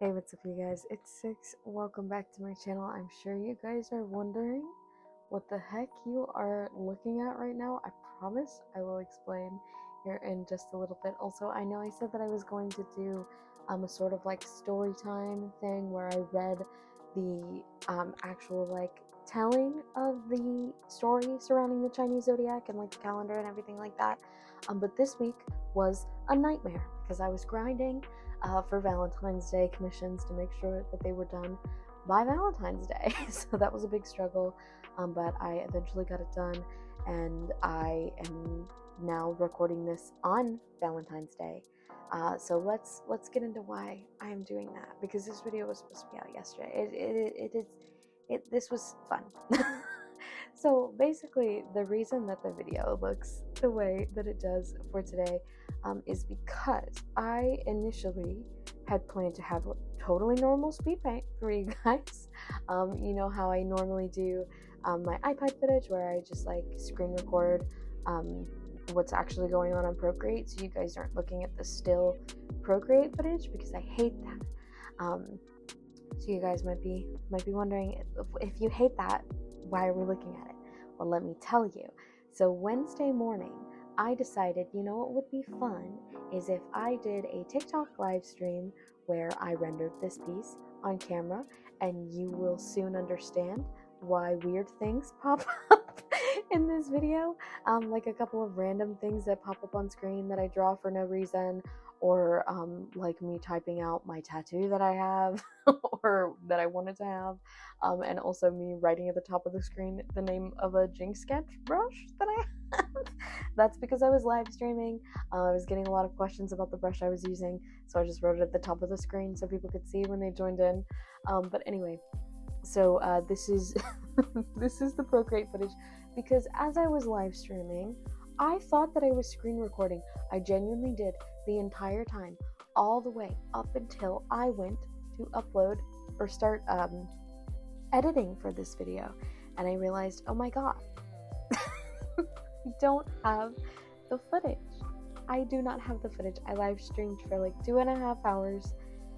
Hey, what's up, you guys? It's Six. Welcome back to my channel. I'm sure you guys are wondering what the heck you are looking at right now. I promise I will explain here in just a little bit. Also, I know I said that I was going to do a sort of like story time thing where I read the actual like telling of the story surrounding the Chinese zodiac and like the calendar and everything like that. But this week was a nightmare because I was grinding for Valentine's Day commissions to make sure that they were done by Valentine's Day. So that was a big struggle, but I eventually got it done, and I am now recording this on Valentine's Day. So let's get into why I am doing that, because this video was supposed to be out yesterday. This was fun. So basically, the reason that the video looks the way that it does for today is because I initially had planned to have a totally normal speed paint for you guys. You know how I normally do my iPad footage, where I just like screen record what's actually going on Procreate, so you guys aren't looking at the still Procreate footage, because I hate that. So you guys might be wondering, if you hate that, why are we looking at it? Well, let me tell you. So Wednesday morning, I decided, you know what would be fun is if I did a TikTok live stream where I rendered this piece on camera, and you will soon understand why weird things pop up in this video. Like a couple of random things that pop up on screen that I draw for no reason, or like me typing out my tattoo that I have or that I wanted to have, and also me writing at the top of the screen the name of a Jinx sketch brush that I have. That's because I was live streaming. I was getting a lot of questions about the brush I was using, so I just wrote it at the top of the screen so people could see when they joined in. But anyway, so this is this is the Procreate footage, because as I was live streaming, I thought that I was screen recording. I genuinely did, the entire time, all the way up until I went to upload or start editing for this video, and I realized, oh my god, I don't have the footage. I do not have the footage. I live streamed for like 2.5 hours,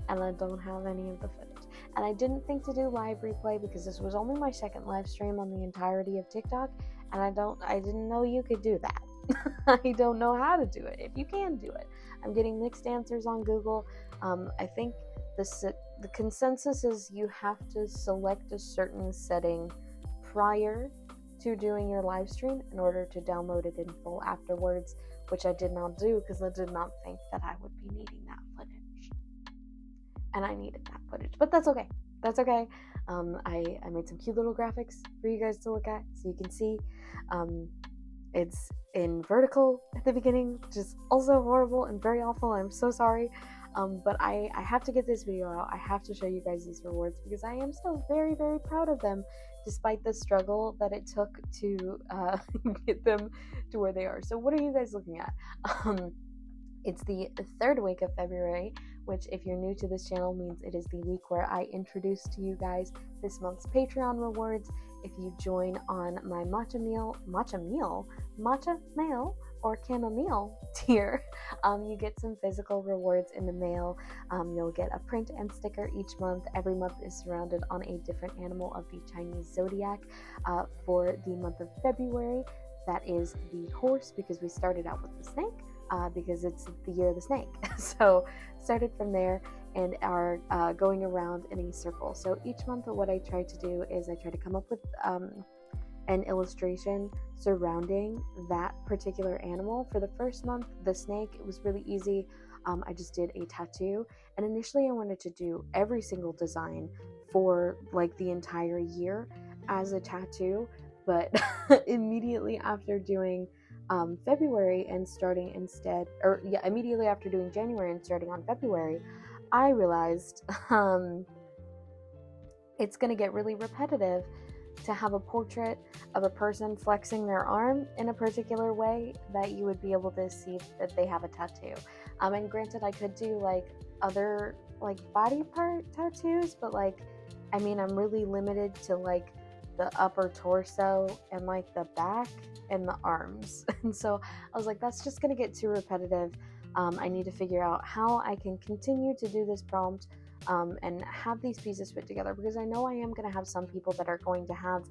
and I don't have any of the footage. And I didn't think to do live replay because this was only my second live stream on the entirety of TikTok, and I didn't know you could do that. I don't know how to do it, if you can do it. I'm getting mixed answers on Google. I think the consensus is you have to select a certain setting prior to doing your live stream in order to download it in full afterwards, which I did not do because I did not think that I would be needing that footage. And I needed that footage, but that's okay. That's okay. I made some cute little graphics for you guys to look at so you can see. It's in vertical at the beginning, which is also horrible and very awful. I'm so sorry. But I have to get this video out. I have to show you guys these rewards because I am still very, very proud of them, despite the struggle that it took to get them to where they are. So what are you guys looking at? It's the third week of February, which, if you're new to this channel, means it is the week where I introduce to you guys this month's Patreon rewards. If you join on my matcha mail or chamomile tier, you get some physical rewards in the mail. You'll get a print and sticker each month. Every month is surrounded on a different animal of the Chinese zodiac. For the month of February, that is the horse, because we started out with the snake. Because it's the year of the snake. So started from there and are going around in a circle. So each month what I try to do is I try to come up with an illustration surrounding that particular animal. For the first month, the snake, it was really easy. I just did a tattoo, and initially I wanted to do every single design for like the entire year as a tattoo, but immediately after doing February and starting instead, or yeah, immediately after doing January and starting on February, I realized it's going to get really repetitive to have a portrait of a person flexing their arm in a particular way that you would be able to see that they have a tattoo. And granted, I could do like other like body part tattoos, but like, I mean, I'm really limited to like the upper torso and like the back and the arms. And so I was like, that's just gonna get too repetitive. I need to figure out how I can continue to do this prompt and have these pieces fit together, because I know I am going to have some people that are going to have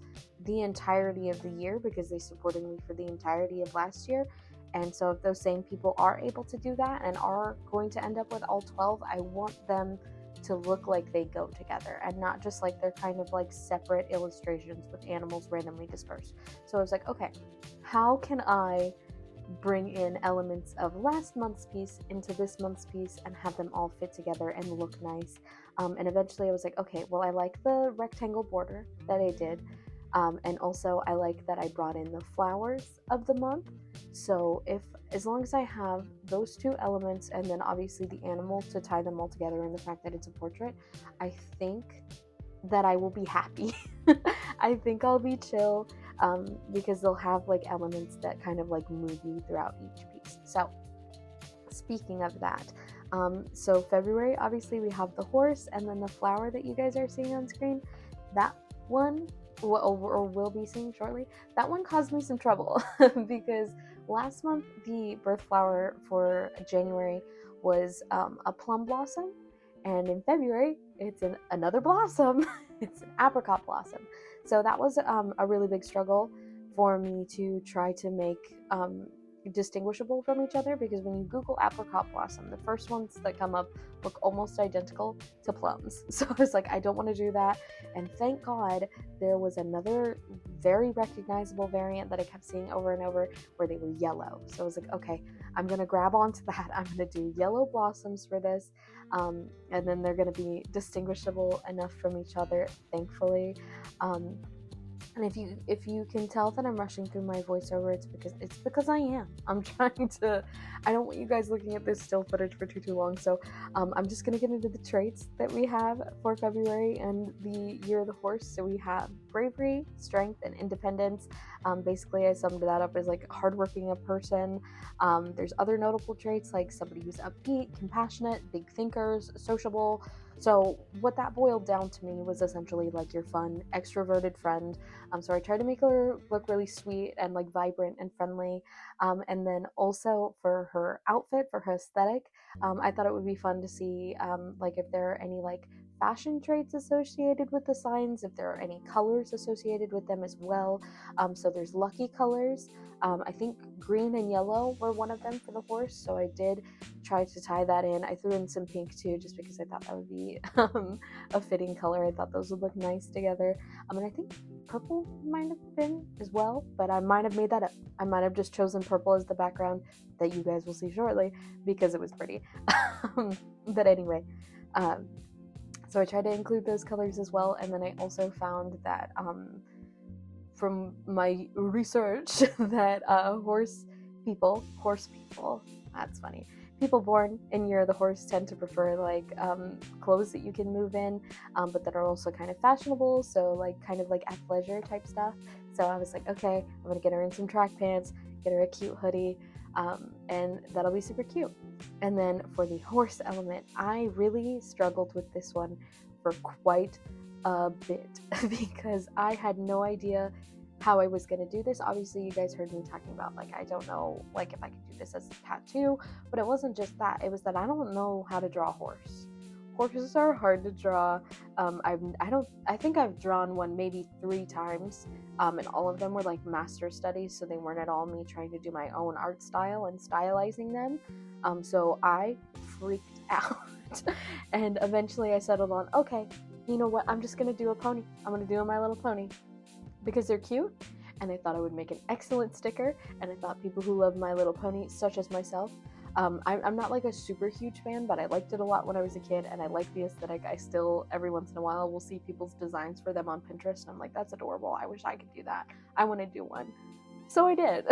the entirety of the year because they supported me for the entirety of last year. And so if those same people are able to do that and are going to end up with all 12, I want them to look like they go together and not just like they're kind of like separate illustrations with animals randomly dispersed. So I was like, okay, how can I bring in elements of last month's piece into this month's piece and have them all fit together and look nice? And eventually I was like, okay, well, I like the rectangle border that I did. And also I like that I brought in the flowers of the month. So as long as I have those two elements and then obviously the animal to tie them all together and the fact that it's a portrait, I think that I will be happy. I think I'll be chill, because they'll have like elements that kind of like move you throughout each piece. So speaking of that, so February, obviously we have the horse and then the flower that you guys are seeing on screen. That one, or will be seeing shortly, that one caused me some trouble because last month the birth flower for January was a plum blossom, and in February it's another blossom. It's an apricot blossom. So that was a really big struggle for me to try to make distinguishable from each other, because when you Google apricot blossom, the first ones that come up look almost identical to plums. So I was like, I don't want to do that. And thank God there was another very recognizable variant that I kept seeing over and over where they were yellow. So I was like, okay, I'm going to grab onto that. I'm going to do yellow blossoms for this. And then they're going to be distinguishable enough from each other, thankfully. And if you can tell that I'm rushing through my voiceover, it's because I am. I'm trying to. I don't want you guys looking at this still footage for too long. So I'm just gonna get into the traits that we have for February and the year of the horse. So we have bravery, strength, and independence. Basically, I summed that up as like hardworking a person. There's other notable traits like somebody who's upbeat, compassionate, big thinkers, sociable. So what that boiled down to me was essentially like your fun, extroverted friend. So I tried to make her look really sweet and like vibrant and friendly. And then also for her outfit, for her aesthetic, I thought it would be fun to see like if there are any like fashion traits associated with the signs, if there are any colors associated with them as well. So there's lucky colors. I think green and yellow were one of them for the horse, so I did try to tie that in. I threw in some pink too, just because I thought that would be a fitting color. I thought those would look nice together. And I think purple might have been as well, but I might have made that up. I might have just chosen purple as the background that you guys will see shortly because it was pretty. But anyway, so I tried to include those colors as well, and then I also found that from my research that horse people, that's funny, people born in year of the horse tend to prefer like clothes that you can move in, but that are also kind of fashionable, so like kind of like athleisure type stuff. So I was like, okay, I'm gonna get her in some track pants, get her a cute hoodie, and that'll be super cute. And then for the horse element, I really struggled with this one for quite a bit because I had no idea how I was going to do this. Obviously, you guys heard me talking about like I don't know like if I could do this as a tattoo, but it wasn't just that. It was that I don't know how to draw a horse. Horses are hard to draw. I think I've drawn one maybe 3 times, and all of them were like master studies, so they weren't at all me trying to do my own art style and stylizing them. So I freaked out, and eventually I settled on, okay, you know what? I'm just gonna do a pony. I'm gonna do a My Little Pony because they're cute, and I thought it would make an excellent sticker, and I thought people who love My Little Pony, such as myself, I'm not like a super huge fan, but I liked it a lot when I was a kid, and I like the aesthetic. I still, every once in a while, will see people's designs for them on Pinterest, and I'm like, that's adorable. I wish I could do that. I want to do one. So I did.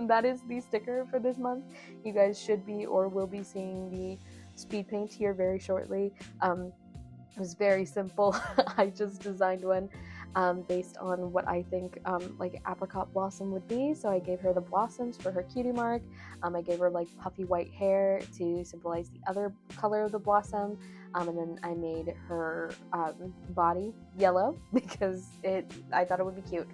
That is the sticker for this month. You guys should be or will be seeing the speed paint here very shortly. It was very simple. I just designed one based on what I think like apricot blossom would be. So I gave her the blossoms for her cutie mark. I gave her like puffy white hair to symbolize the other color of the blossom. And then I made her body yellow because I thought it would be cute.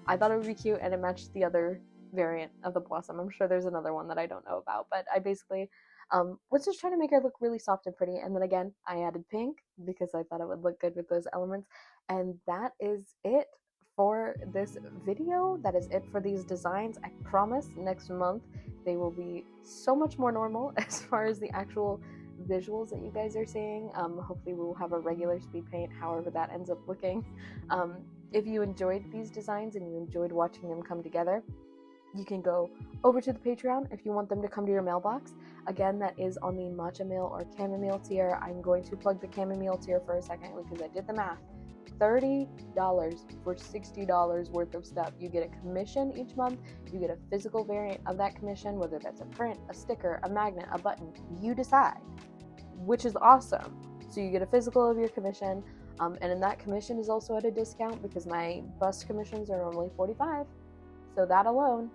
I thought it would be cute, and it matched the other variant of the blossom. I'm sure there's another one that I don't know about, but I basically was just trying to make her look really soft and pretty. And then again, I added pink because I thought it would look good with those elements. And that is it for this video. That is it for these designs. I promise next month they will be so much more normal as far as the actual visuals that you guys are seeing. Hopefully we'll have a regular speed paint, however that ends up looking. If you enjoyed these designs and you enjoyed watching them come together, you can go over to the Patreon if you want them to come to your mailbox. Again, that is on the matcha mail or chamomile tier. I'm going to plug the chamomile tier for a second because I did the math. $30 for $60 worth of stuff. You get a commission each month. You get a physical variant of that commission, whether that's a print, a sticker, a magnet, a button. You decide, which is awesome. So you get a physical of your commission, and then that commission is also at a discount because my bust commissions are normally $45. So that alone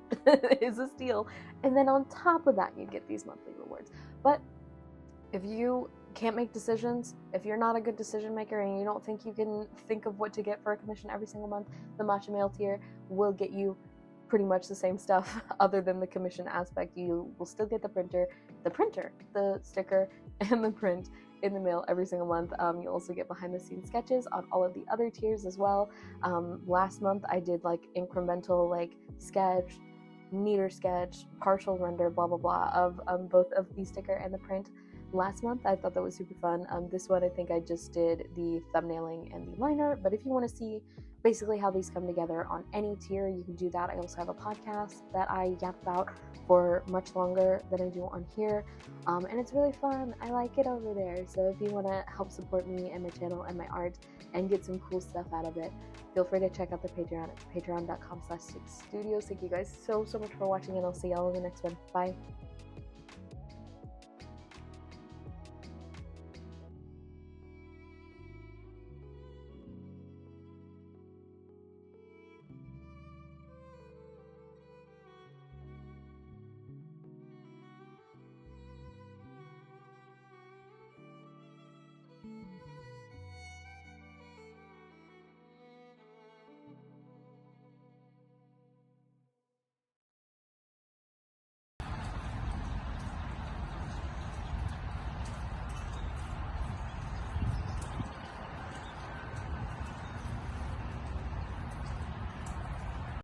is a steal. And then on top of that, you get these monthly rewards. But if you can't make decisions, if you're not a good decision maker and you don't think you can think of what to get for a commission every single month, the matcha mail tier will get you pretty much the same stuff other than the commission aspect. You will still get the sticker, and the print in the mail every single month. You'll also get behind the scenes sketches on all of the other tiers as well. Last month I did like incremental like sketch, meter sketch, partial render, blah blah blah of both of the sticker and the print. Last month I thought that was super fun. This one I think I just did the thumbnailing and the liner, but if you want to see basically how these come together on any tier, you can do that. I also have a podcast that I yap about for much longer than I do on here, and it's really fun. I like it over there. So if you want to help support me and my channel and my art and get some cool stuff out of it, feel free to check out the Patreon. It's patreon.com/6studios. Thank you guys so much for watching, and I'll see y'all in the next one. Bye.